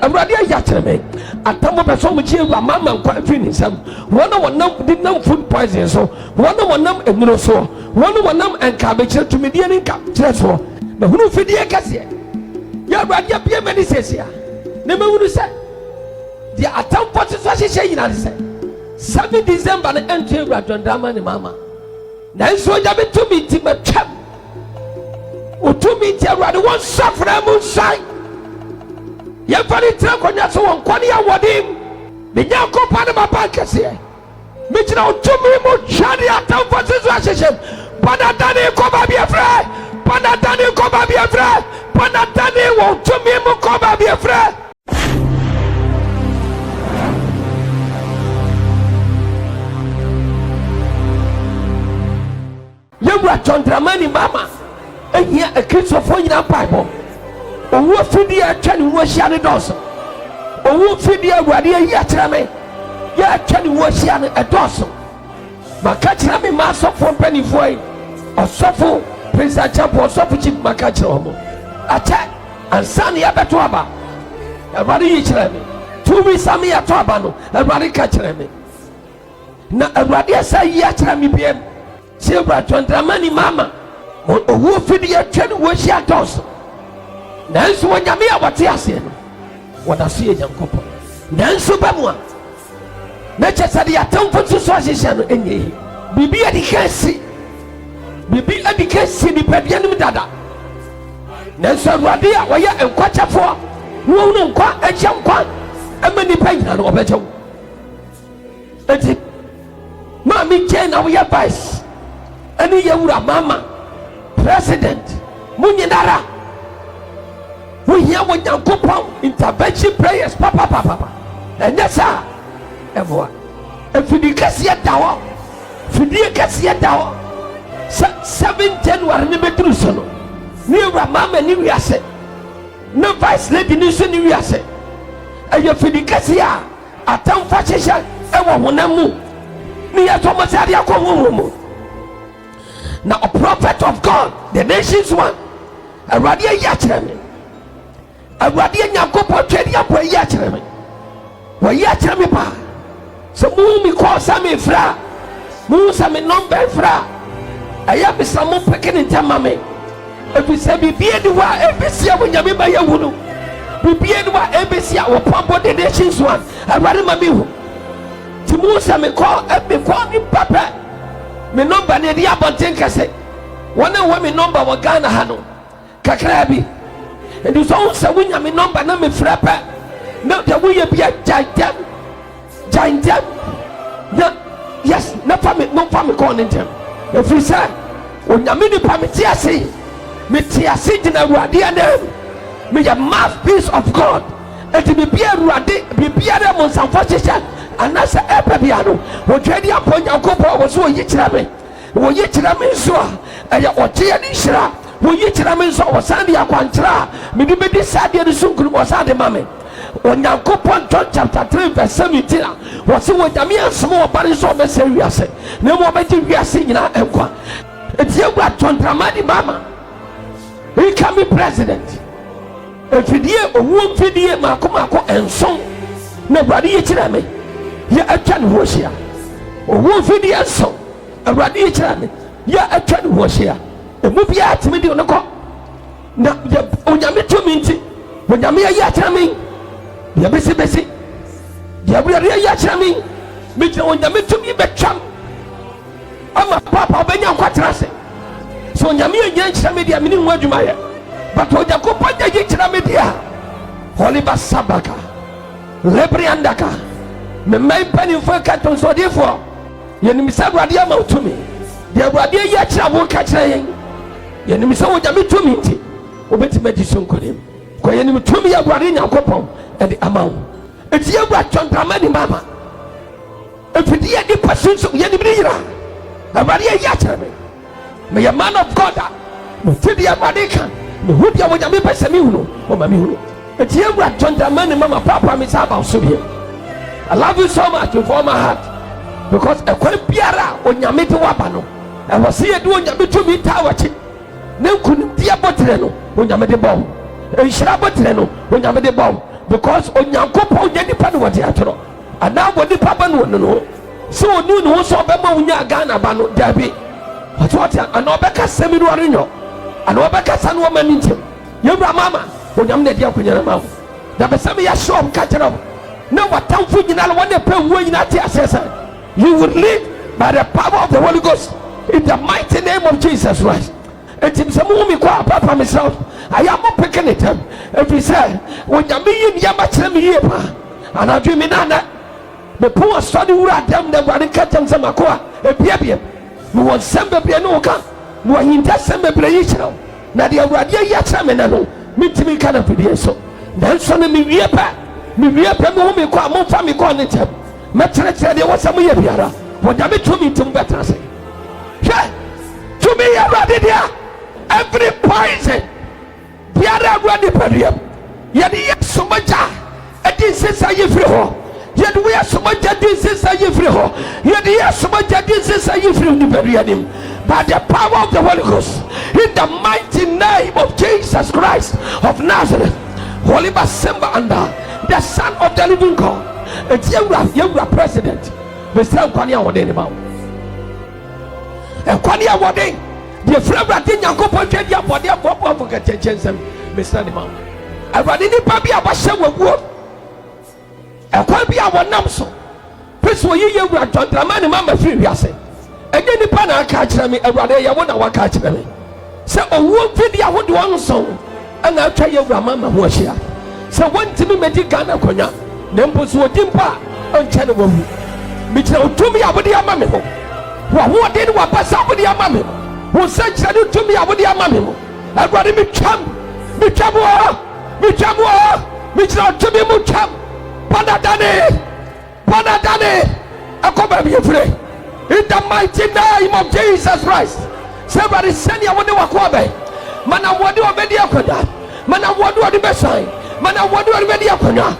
Awurade ayɛ me atamo person mu gye mama nkwa afiri ne nsam wɔn wɔnam de nam food poison so wɔn wɔnam emuro so wɔn wɔnam nkabekyerɛ tumidie ne nkabekyerɛ so na hunu fidie kɛseɛ yɛ Awurade abie mani sesia na mehunu sɛ deɛ atamfo te so ahyehyɛ nyina sɛ 7 December no ɛnto Awurade ndama ne mama nanso ogya betumi nti matwam otumi nti Awurade wɔn safra mu nsan yɛmfane tira konya so wɔn kwane awɔden menya nkɔpa ne maba kɛseɛ megyina otumi mu twade atamfo se so ahyehyɛ panadane kɔba biafrɛ panadane kɔba biafrɛ panadane wɔn tumi mu kɔba biafrɛ yɛwura tɔntramani mama ɛhia akristofoɔ nyina mpaebɔ owo fidie atwa ne wo hia ne dɔso owo fidie Awurade ayi akyerɛ me yɛ atwa ne wo hia ne ɛdɔso maka kyerɛ me ma asɔfo mpanifoɔ yi ɔsɔfo President Chapo ɔsɔfo chief maka kyerɛ wɔn akyɛ ansa ne yɛbɛto aba Awurade yi kyerɛ me 2 weeks a me yɛto aba no Awurade ka kyerɛ me na Awurade asa yi akyerɛ me biem sɛ Awurade tɔntramani mama owo fidie atwa ne wo hia dɔso nanso wɔnyame a wɔte aseɛ no wɔda so yɛ Nyankopɔn nanso ba mu a na kyɛ sɛ de atamfo nso so ahyehyɛ no ɛnyɛ yi biribi adi ka si nipadua nim dada nanso Awurade a wɔyɛ nkwakyɛfoɔ wɔwunu nkwa akyɛ nkwa ama nipa nyina no ɔbɛgye wo enti maame kyɛn na wɔyɛ vice ɛne yɛwura mama president mu nyinara we hear what Nyankopɔn intervention prayers papa and yes sir ever fidie kɛseɛ da hɔ 7 January ne betru so no ne wura mama ne wiase ne vice lady ne so ne wiase ɛyɛ fidie kɛseɛ a atamfo hyehyɛ ɛwɔ honam mu ne yɛ tɔmɔ sɛ ade akɔ honhom mu na a prophet of God the nations one Awurade ayi akyerɛ me Awurade Nyankopɔn twɛde abɔ yi akyerɛ me wɔyi akyerɛ me pa sɛ mu mi kɔ sɛ me fra mu sɛ me number fra ɛyɛ bisa mo peke ne ntama me efisɛ bibie ni wa ebesia wo nyame ba yɛ wunu bibie ni wa ebesia wo Opambour the nations one Awurade ma me hu ti mu sɛ me kɔ ni papa me number ne de abɔnten kɛse wɔn a wɔ me number wɔ Ghana ha no kakra bi and you saw some me number na me frapper no there will be a giant yes no family calling them if you say when you mean the pamitiasi me tiasi jina Awurade and me a mouthpiece of God and to be Awurade be a monsanfo chesha and that's a epiano what ready upon your couple was so yichirame wo yichirame so and your otiani shira wo yichirame so wasandi akwantra me di bedi sadia de sunkuru wasande mame Onyankopɔn John chapter 3 verse 17 wɔse wɔ nyame asɛm wɔ bare so ɔbɛsɛ wiase na mo ɔbɛgye wiase nyinaa ɛnkwa enti Awurade tɔntramani mama incoming president efidie owuo mfidie maako ɛnson na Awurade yikyerɛ me yɛ atwa ne ho ahyia owuo mfidie nson Awurade yikyerɛ me yɛ atwa ne ho ahyia emu biara tumi de no kɔ na onyame tumi nti onyame yɛ akyerɛ me ya besi ya buri ya kyerɛ me me gyina onyame tumi bɛtwam ama papa ɔbɛnya nkwatra se so onyame yɛ kyerɛ me dia me ne ho adwuma yɛ but Onyankopɔn yɛ kyerɛ me dia holy basabaka lebriandaka me mai panimfo ka tonsodefo yɛnim sɛ Awurade ama tumi de Awurade yɛ kyerɛ wo ka kyerɛ yɛn yɛnim sɛ onyame tumi nti obɛtumi di so nkonim ko yɛnim tumi yɛ Awurade Nyankopɔn and the amount. It's your tɔntramani mama. If you did the person, so you didn't hear. Abadi yakyerɛ me. Me a man of God. Me tidi abadi kan. Me hu dia wonya me pese me hu no. O ma me hu no. It's your tɔntramani mama papa me say about so here. I love you so much with all my heart. Because a kwan biara onyame de waba no. I was see do onyame to me tawachi. Ne kun dia botre no. Onyame de bom. E hira botre no. Onyame de bom. because onyankopɔn nya nipa no wɔde atoro ana wɔde papa no no so onu no so obɛma unya Ghana ba no dabi what ana obɛka sɛmi no arenyo ana obɛka sa no ma nintim yewura mama onyam na dia kunyana ma da besɛmi ya show ka kyerɛ na watamfo nyina no wɔne pɛ wuo nyina te asɛsɛ you will live by the power of the Holy Ghost in the mighty name of Jesus Christ. Etim sɛ mo mi kɔ papa myself I am picking it up every say onyame yi ni ama kyerɛ me yie pa ana dwe me nana me po asɔde wura dem na wade ka kyɛm sɛ makoa ebiebie me wɔ nsɛm bebree no ka me wɔ hinta sɛm bebree yi kyerɛ na de awurade yi akyerɛ me na no mentimi ka na fidie so nanso no me wie pa me ho me kɔ a momfa me kɔ ne kyɛm mɛkyerɛkyerɛ deɛ wɔ sɛ moyɛ biara wɔnyame tumi ntim bɛtena se hwɛ tumi yɛ awurade deɛ every poison biara awurade pɛduam yɛde yɛ somagya ɛde nsesa yɛ firi hɔ yɛde yɛ somagya de nsesa yɛ firi hɔ yɛde yɛ somagya de nsesa yɛ firi nipaduanim by the power of the Holy Ghost in the mighty name of Jesus Christ of Nazareth. Holy Basemba under the Son of the Living God. It's your president. Mr. Kwani Awode ni bawo. Kwani Awode the friend thing Yankopon twedi abode abode for ketchensem Mr. ni bawo. Awade ni pa bi abahye waguo. Ekwan bi awonam so. Pese wo yiye wura tontrama ni mama free wiase. Ege ni pa na aka kire me Awade ye wo na waka kire me. Se owuo fidi ahode won so ana atwa ye wura mama ho ahia. Se wontimi medi Ghana konya na mposo odimpa onche ne wawu. Michira utumi abudi amame ho wa wo de ni wa pasa abudi amame ho se chira ni utumi abudi amame ho agwade mitwam michira utumi mutwam panadane akoba bi efre in the mighty name of Jesus Christ. Somebody send ya wode wakobe mana wode obedi akoda mana wode ode besan mana wode obedi akoda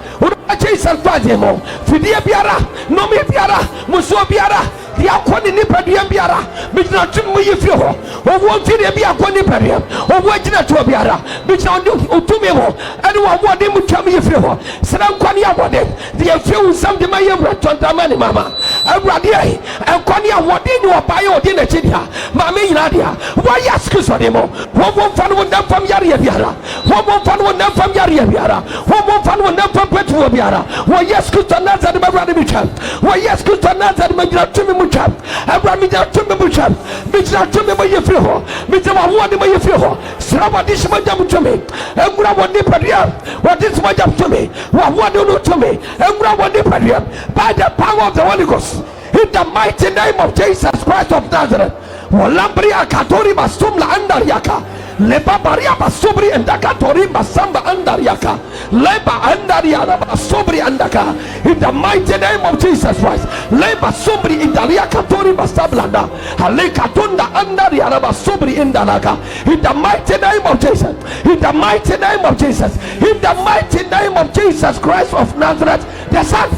Jesus Christ mo fidie biara no me biara muso biara dia kwani ni padua biara bijina tum yi firi ho owo fidie bia kwani padua owo agina to biara bijina utumi mo ene wo de mutwam yi firi ho sera kwani awode dia firi usam de maye mratonta mani mama awurade ai kwani awode ni obaye odi na chidia mama nyina dia wo yaski so de mo wo fa no ndam fam yare biara wo fa no ndam fam yare biara wo fa no ndam fam petu biara wo yes Christ Nazareth babrade bicham wo yes Christ Nazareth magira tumi mucham abrami ja tumi mucham bijira tumi mo yefri ho bijira wo de mo yefri ho sraba dis mo jam tumi engura wo de padia wo dis mo jam tumi wo de no tumi engura wo de padia by the power of the Holy Ghost in the mighty name of Jesus Christ of Nazareth. Wo lambria katori basumla andariaka leba baria basubri andaka tori basamba andariaka leba andaria basubri andaka in the mighty name of Jesus Christ. Leba subri indariaka tori basablanda haleka tunda andaria basubri indalaka in the mighty name of Jesus, in the mighty name of Jesus, in the mighty name of Jesus Christ of Nazareth, the Son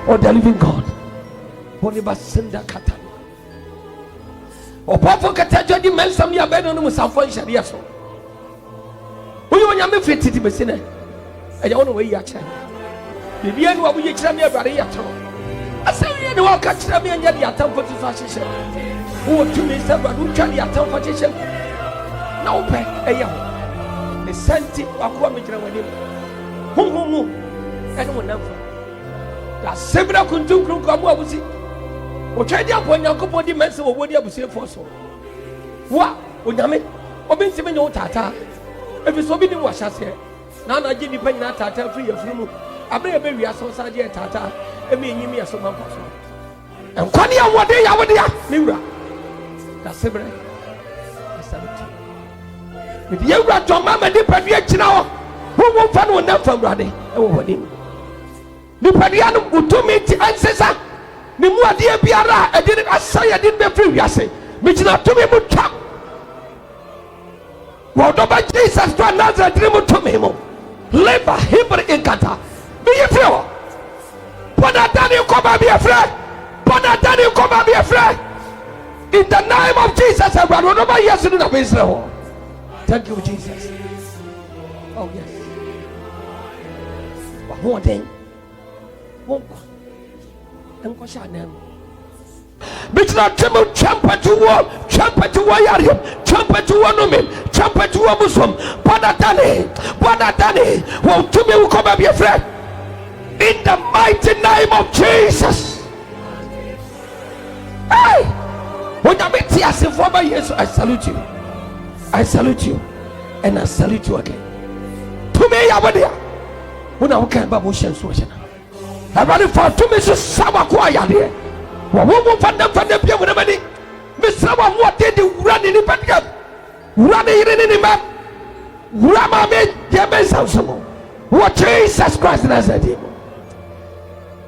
of the living God. Holy basenda kata opofo katajo di mensam ya beno no musamfo sharia so uyo nyame fititi besine eya wono we ya kire bibia ni wabu ye kire me abare ya to asawi ni waka kire me nya di atamfo ti so ahyehye wo tumi se ba du twa di atamfo ahyehye na wo pe eya ho ne santi wakoa me kire wani hu ene wo namfo da sebra kuntum krum ko abu abusi o twedi aponya kopo di mense wo wodi abuse foso wa onyame obinti me nyo tata ebiso bi ni wa hyase na na gi nipa nyina tata free yafuru mu abre be wi aso sa je tata emi enyimi yaso manfa so enkwani awode ya me wura da sebre asamti me di wura to mama di padua kina wo fa no na fa wurade e wo hodi ni padua no utumi ti ansesa ni mu ade biara edin asaya din be free wiase me kina tumi mu twa wo do ba Jesus to Nazareth din mu tumi mu leba hibre inkata be yefio pona dani ko ba be afre in the name of Jesus. Everyone no ba yes no be Israel. Thank you Jesus. Oh yes. Wow. more than won't go Shannon. But not to champa to war, champa to Wayarium, champa to one woman, champa to a Muslim, Padatane, won't to me will come up your friend. In the mighty name of Jesus. Hey! When I meet you as a former years, I salute you. I salute you. And I salute you again. To me, I was there. When I came back, I ran for 2 Mrs. Sabaquaya there. What won't find them for the people with the money? Miss Sama, what did you run in the back? Running in the map. Rama made Yemen's house. What Jesus Christ has said him.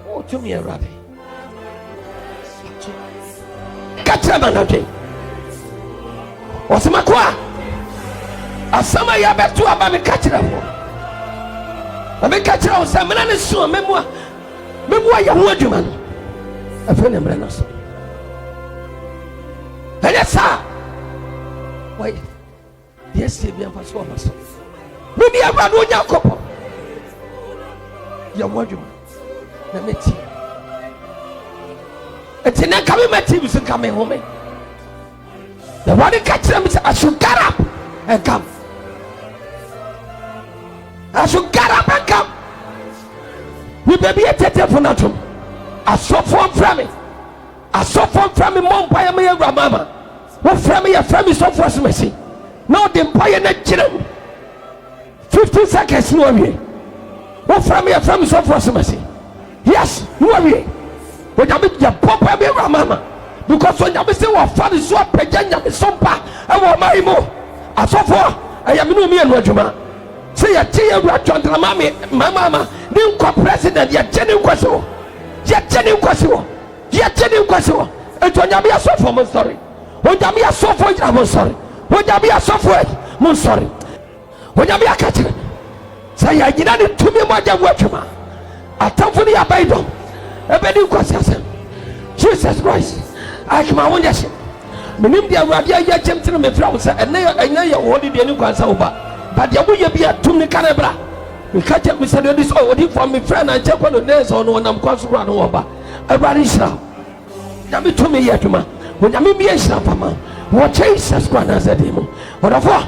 Oh, to me, a rabbi. Catch him another. What's my qua? As some of you have to have me catch them. I may catch out some men and so memoir. Memoir, you want you, man. A friend of Renos. And yes, sir. Wait. Yes, Sabian Passover. Maybe I ran on your couple. You want you, man. Let me tell you. It's not coming, my team is coming home. The one that catch them is I should get up and come. I should get up and come. We may be a telephone at home. I saw from me. I saw from me, Mom, by me, Ramama. What from me, a family so for mercy. Now the empire net children. 15 seconds, no way. What from me, a family so for mercy. Yes, no way. When I meet your papa, me, Ramama. Because when I say what father is so a pejanya, sompa, I want my more. I saw for I am no me and Rajuma. Say a tea of Mammy, my mama, new president, yet Jenny Quasso. Yet Jenny Quasso. Yet Jenny Quasso. And when I be a software, I'm sorry. When I be a software, I'm sorry. When I be a software, I'm sorry. When I be a catcher, say I did not to me my Wachuma. I tell for the Abidon. A bedding question. Jesus Christ. I come on, yes. Menim dia radia ya chemtene me fra wo se ene ya wodi de ni kwansa wo ba but ya wo ye bia tum ni kanebra me ka che me se de this wodi for me friend and check on the so no nam kwanso ra no wo ba everybody shira ya me tum ye tuma wo ya me bia shira pama wo Jesus Christ na said him whatever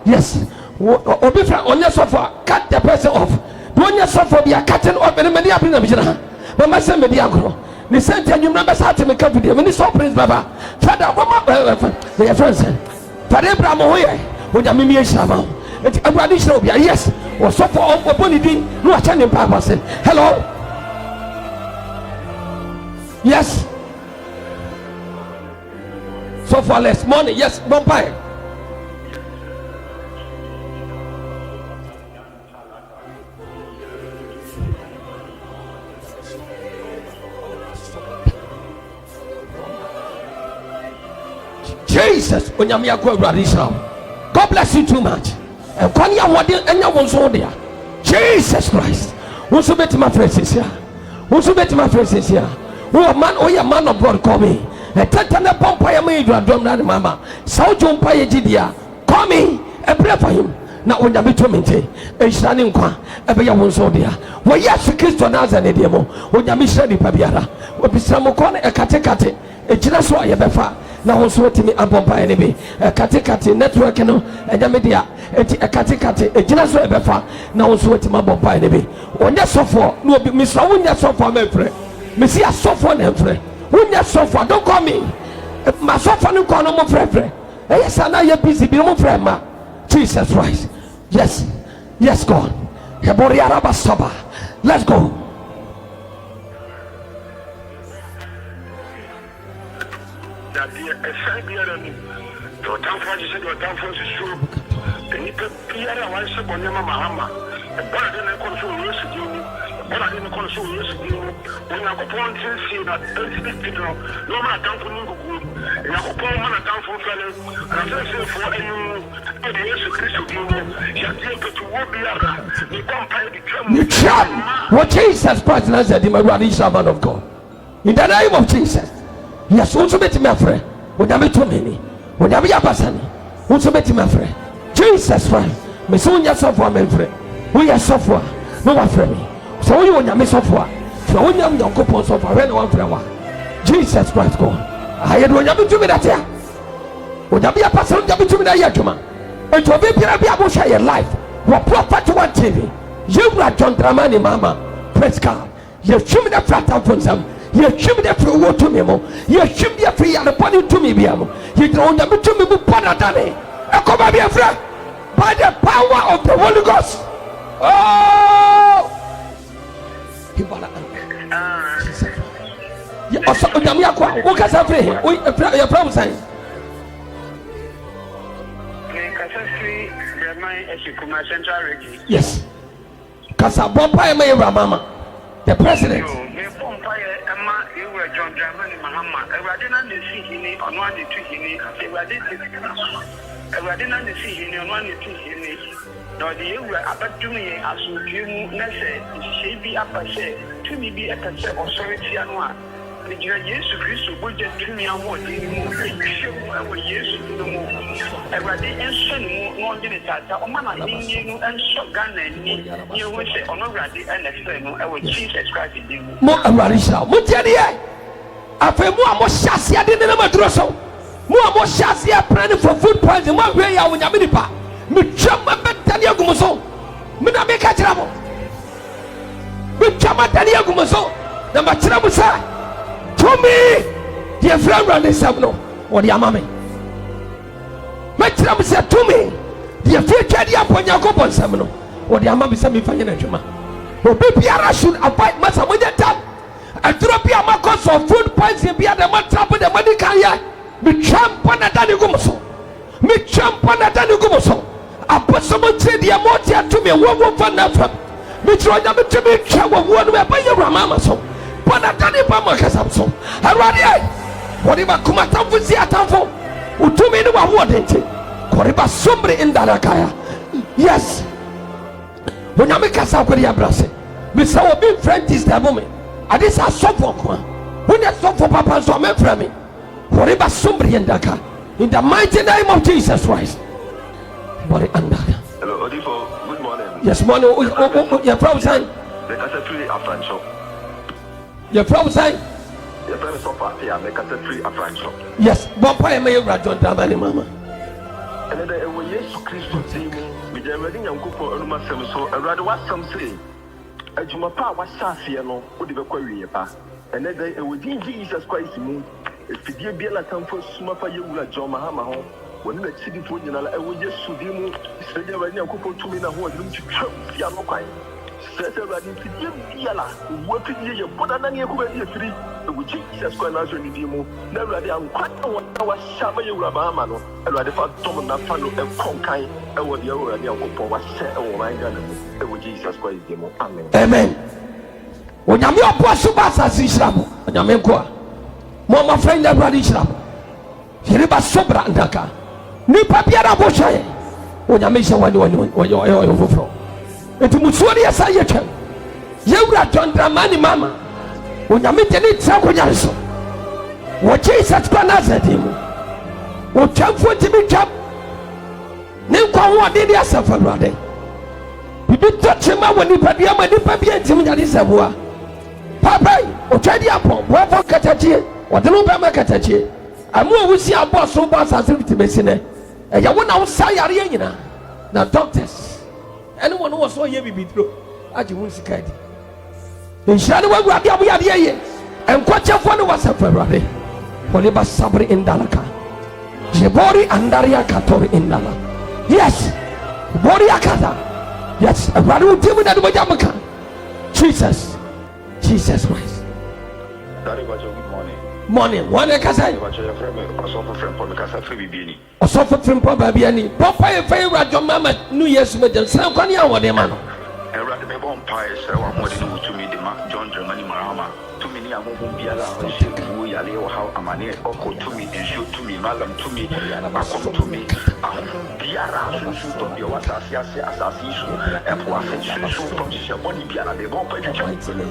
yes obi fra onye so for cut the person off onye so for bia cutting off me me dia na me jira but me se me dia agro ni sent you number start me ka video me so prince baba father mama my friends father Abraham hoye wo ja me mi ehama eti everybody show bia yes wo so for oponi din no a chane papa say hello yes so for less money yes bumpire Jesus, when you are God bless you too much. And when you are and you want so there, Jesus Christ. Who's so better my friends here? Who's so better my friends here? Who a man or a man of God call me? A tetana pompire made your drum that mama. So John Paya Gidia, call me and pray for him. Now when you be tormented, a shining qua, a bear one so there. Well, yes, Christ on us and a demo. When you miss the Pabiara, what be some corner a catecate, a general befa. Now also to me abompa enemy a katikati network no and media a katikati a general befa now also to my bompa enemy on that software no be miss when you software my friend me see a software name friend when you software don't call me my software no call no more friend yes and you busy be no friend ma Jesus Christ yes God hebori araba soba let's go. Your town for you said your town for is true. And you could be at a wife of Mahama. And what I didn't console yesterday, what I didn't console yesterday. When I go on to see that 36 people, no man down for Ningo, and I go on man down for fellow, and I say for any years of Christ, you have to work the other. You can't pay the trouble. What Jesus Christ said, my brother, servant of God. In the name of Jesus. Yes, also bet my friend. Would I be too many? Would I be a person? Also bet my friend. Jesus Christ. Me soon yourself for my friend. We are software. No one friend me. So you want your so far. So when you have your coupon so far, when one flower. Jesus Christ, God. I had when you have to me that here. When you be a person, you have to me that here, Juma. And to be able to share your life. What prophet to one TV. You are John Dramani, Mama. Praise God. You show me the flat out from some. You show me the free water to me, mo. You show me the free and the body to me, Biamo. You don't want to me, Panadane. I come by a friend. By the power of the Holy Ghost. Oh! You also, what can I say? Your problem sign. Yes. Kasabompa Ema Mama, the president. You were John Dramani Mahama. I didn't see him on one to him. I didn't see him on one to him. No, you were about to me as you Nesse, she be up a say, to me be a percent authority and one. The Jesus Christ will just to me and what you show Jesus no more. I didn't send more than a tata, or Mamma, and shotgun and you will say, already and explain, I will Jesus Christ in you. More Arisha, Mutadia. After more chassis, I didn't know Drosso. More chassis, planning for food poison, one way out with Yaminipa. Me chama Tania Gumoso. Mina make a trouble. Me chama Tania Gumoso. The Matrabusa. To me, dear friend, run this up no. What the amame? Matram said to me, dear future, dear Ponyaco Semino. What the amame said me for Juma. But baby, I should avoid Massa with the tap. And drop your macos of food poison be at the matrap with the money carrier. Me champ on a Danny Gumoso. Me champ on a Danny Gumoso. I put someone say the Amotia to me, one for nothing. Me try to be chow one way by your mamma so. But I don't even know so. I ready. Whatever come at up with the atamfo. Who to me no one did it. Koriba sombre in Dalakaya. Yes. When I make us up with your brother, Miss our big friend is the woman. And this is so for one. When I saw for Papa, so I'm from me. Koriba sombre in Daka. In the mighty name of Jesus Christ. Hello, Odifo. Good morning. Yes, morning. Your problem sign. The cassette Afran shop. Your problem sign. Your friend is so far here. The cassette Afran shop. Yes, Bompa may have John Damani Mama. And then it was Jesus Christ to see me. With the wedding and couple of my son, so I rather what some say. A Jumapa was Safiano, would be query. And then it was Jesus Christ. If you be a time for Sumapa, you will John Mahama. When the city for you, I will just shoot him. Say you're a couple 2 minutes who are going to try Fiano. Set a ready to give Yala, what is your brother than you were free, which Jesus Christ in the demo. Never ready, I'm quite one hour Shama Rabamano, and rather for Tom and Fano and Conkai, and what you already uncle was set over my gun, and with Jesus Christ demo. Amen. Amen. When I'm your apostle, Bassas Islam, and Yamenqua, Mama friend, that run Islam. Hiriba Sobra and Daka. New Papiara Boshay. When I mention what you're overflow. It Musuri as I tell you, John Dramani Mama. When I meet any Sakuyaso, what Jesus Christ at him. What jump for to be jump. Nimko, what did you suffer, brother? You did touch him when you pay my papier and Timothy Savoie. Papa, or try the apple, what for Catachi, or the Lubama Catachi. I'm more with your boss, so boss as if to be seen. And you won't outside Ariana. Now, doctors, anyone who was so heavy be through, as you won't see. In shadow, we are here. And what your father was a Ferrari. Poliba Sabri in Dalaka. Jebori and Daria Katori in Dala. Yes, Boria Kata. Yes, a Radu Timu that way Jamaica. Jesus Christ. Daddy, what's your good morning? Morning, one I can say. What's your friend? I suffered from Babiani. Papa, a favorite your mamma, New Year's with the San Quania or the man. And rather be vampires, I want more to me, the John Germany Mahama. To me, I won't be allowed. How am I near or to me and shoot to me, Malam to me, come to me. Biara, shoot on the assassin, and shoot from the body, Biara, the vampire,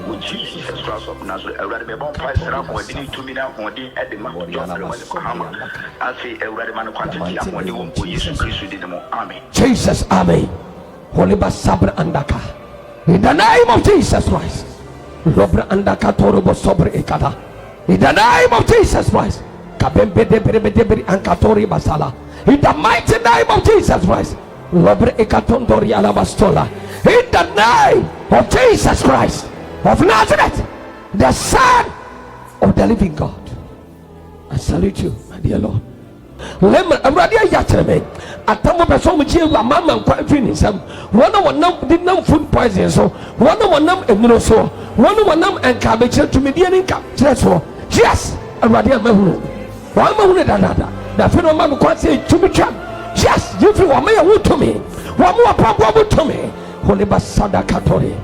with Jesus Christ of Nazareth. I rather be vampires around what they need to me now on the at the mouth of John Mahama. I say, a rather man quantity of money won't put Jesus Christ within the army. Jesus, Amen. Holy Basabra Andaka. In the name of Jesus Christ. In the name of Jesus Christ. In the mighty name of Jesus Christ. In the name of Jesus Christ of Nazareth, the Son of the living God. I salute you, my dear Lord. I'm ready to me. I tell my son, which is Mama and quite finished. One did no food poison, so one and no so one and cabbage to me, dear income. Yes, I'm ready. I'm one moment another. The phenomenon quite say to me, yes, you feel one may wood to me, one more papa to me. Holy Basada Katori,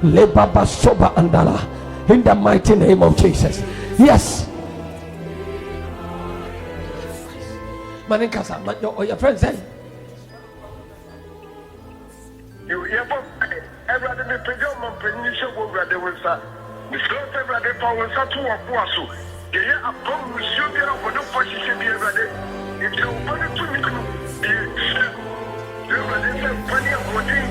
Le Baba Soba Andala, in the mighty name of Jesus. Yes. Maninkasa, your friend said, you ever every day, Pajama, Penisha, where there was a Mr. Every day, Power Satu or Puasu. They are upon Monsieur Gera for the position every day. If you want to me, you are plenty of voting.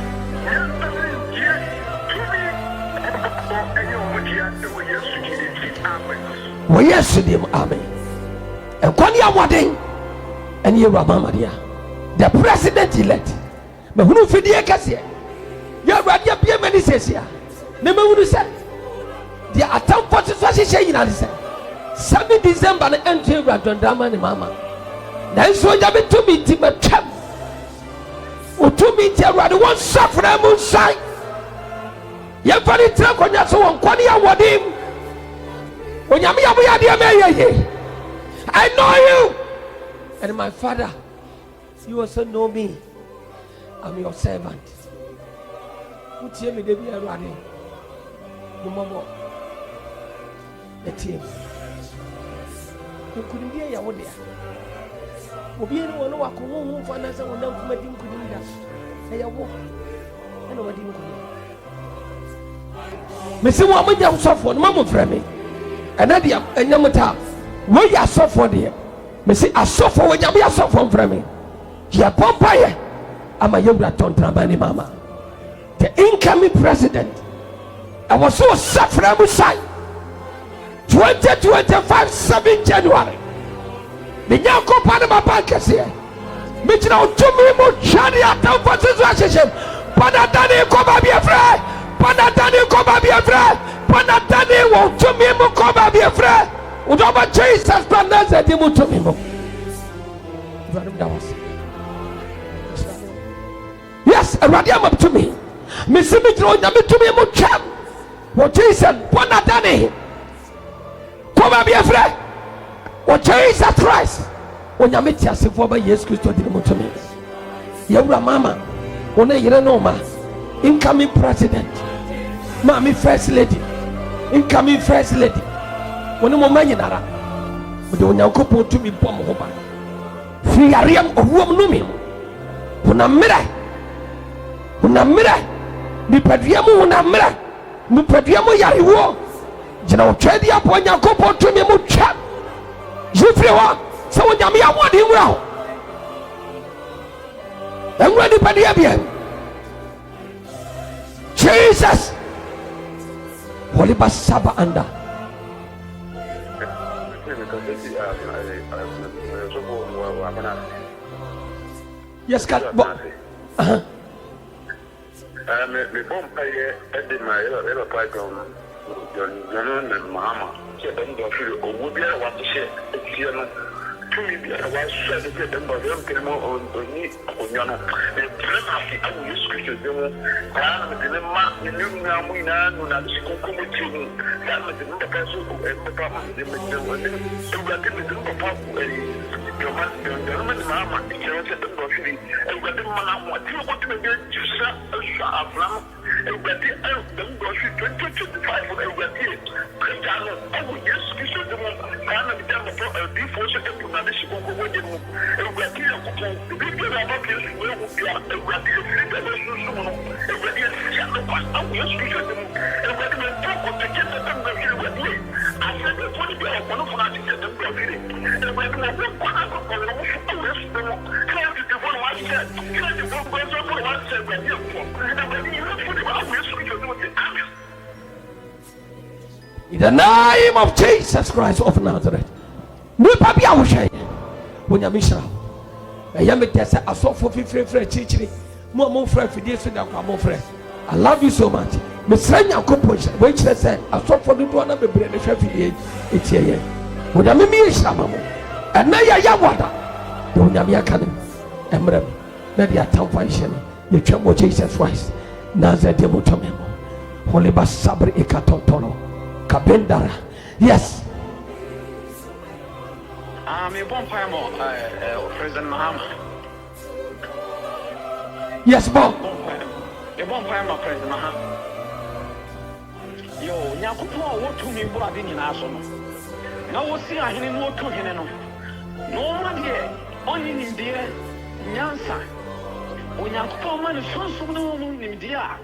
Oh, yes, Amen. And Konya Wading. And you are Mamadia, the president elect. But who for the Acacia? You are ready to be a many says here. Never would say the attack forces was saying, I said 7 December the entry of Drama and Mama. Then so you have to meet him at Cham or to meet you rather one suffer a moonshine. You have very truck on your so on Konya Wadim. When you I know you. And my Father, you also know me. I'm your servant. Who tell me they be a running? No more. The team. You couldn't be a yaw there. Obi anyone who walk home for another one down from a dim couldn't do. Say a walk. I know what you could. Missy woman, you suffer, Mamma Fremmy. And Nadia, and Yamata. Where you are suffer there. Me say I suffer when you be suffer from me. You are Pompire. I'm a young Tontrabani Mama. The incoming president. I was so suffering side. 2025 7 January. The young company my bank is here. Me now to me mo chari atam for situation. Panatani come be afraid. Panatani come be afraid. Panatani won't to me mo come be afraid. Udoma Jesus Christ said him to me. Yes, a radium up to me. Miss Mitro, to me, Mucham. What Jesus, Bonatani. Come be afraid. What Jesus Christ. When you meet yourself over years, Christo did to me. Yabra Mama, when I know ma, incoming president, Mammy First Lady, incoming First Lady. When you manyanara, but when you couple to me, bomb over. Free Ariam of woman, no me. Unamira, the Padriamo, Unamira, the Padriamo Yariwo, General Trade up when you couple to me, Mucha. Jufrewa, so when you want him well. I'm ready for the Abian. Jesus, Holy Basaba under. Yes, God. Me bomb pay at my ever pipe on John and Mahama. Said them go through or would be a want to share. To me, I was said that them by them came on me on Yana. And Tremasi, I will use Christian. I am the Lemma, the new Namina, who not come to me. That was the person who had the problem. They make them to get the Papa, German Mama, the German and got the man what you want to get to Saflam, and got the them go through 2025 for every day. Cristiano, I will use Christian. I am the before second to manage to go with him. And got the people are not here where we are. And got the and got the I will use Christian. And got the talk of the kids that come here with me. I said before the day, one of us said them go with it. And when we were going to In the name of Jesus Christ of Nazareth. Nipa bia wo hwe. Wonya mishra. Eya me tese asofo fifrefre chichiri. Mo frɛ fidie so da kwa mo frɛ. I love you so much. Me sra Nyankopɔn hye. We kyerɛ sɛ asofo dodo na bebre ne hwɛ fidie etie ye. Wonya me hira ma mo. Ɛna ya wada. Wonya me aka ne. Emrem. Na dia tamfa hye no. Ye twam mo Jesus Christ. Nazareth mo tomemo. Holy basabri ikatontolo. Kabendara. Yes. I'm a bomb President Mahama. Yes, Bob. A bomb President Mahama. Yo, Nyakupo, what to me, blood in Naso. Now we'll see I didn't know to him. No one here, only in dear Nyansa. When Nyakupo man is so no in dear.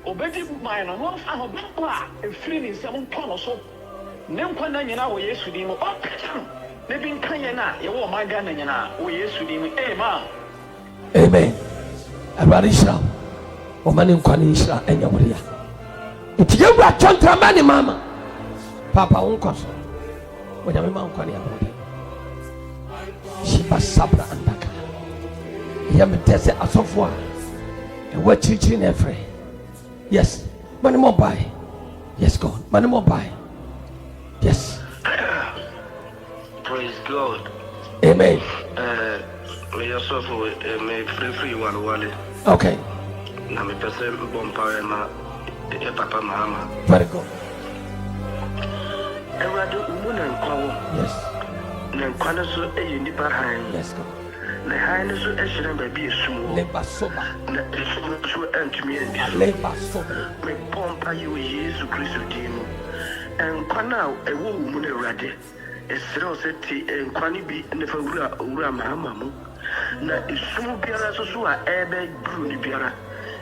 Obedi mine no fa ho baba e free ni nsem ntɔ no so ne nkwana nyina wo Yesu di mu ɔpɛtam ne bi nkan yɛ na ye wo ma ga na nyina wo Yesu di mu amen abari shira o mani nkwana shira enya woriya itiye wura chontra mani mama papa unko so o nyame ma nkwana ya bodi shiba sabra andaka ya metese asofo a e wa chirichiri na efre. Yes, money more buy. Yes, God, money more buy. Yes. Praise God. Amen. Me yourself me free one. Okay. Na me person bompa na e papa Mahama. Very good. Erado umuna nkwawo. Yes. Na nkwana so nipa han. Yes, God. Na han so ehire ba bi esumo. Leba soba. Na esumo so antumi endi. Leba soba. Me pompa you Jesus Christ dimo. Nkwana ewo mu na Erade. Esere oseti nkwani bi ne fa wura Mahama mu. Na esumo biara so a ebe bru ni biara.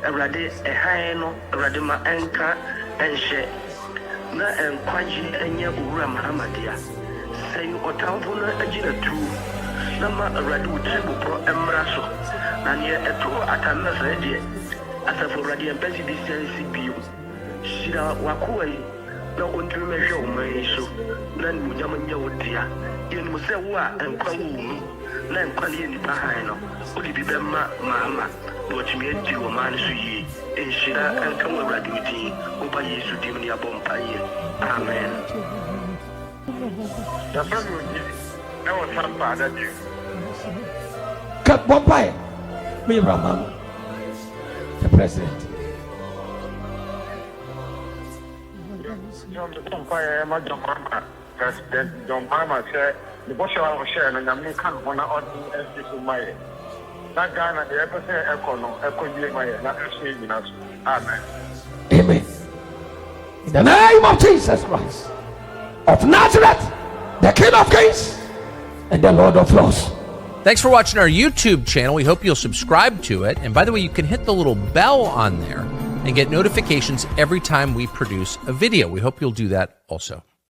Erade ehan no Erade ma enka enhye. Na nkwaji enye wura Mahama dia. Say otamfo na agina tu. Nama Erade utibu pro emraso. Na ne eto atanna sede. Asafo Erade empesi bi sensi bio. Shira wakuai na ontumi mehwe o man so. Na munyama nya odia. Yen mu se wo a enkwa wo mu. Na enkwa ne nipa han no. Odi bi be ma Mahama. Do otumi adi wo man so yi. Enshira enka wo Erade odi. Oba Yesu dim ne abompa yi. Amen. The problem is, I was not bad at you. Cut Bombay. Me Ramama. The president. John the Empire, my John Mahama, President John Mahama said, the Bush of share and I'm making one of the SDs of my. That Ghana, the episode echo my, not receiving us. Amen. Amen. In the name of Jesus Christ of Nazareth, the King of Kings and the Lord of Lords. Thanks for watching our YouTube channel. We hope you'll subscribe to it. And by the way, you can hit the little bell on there and get notifications every time we produce a video. We hope you'll do that also.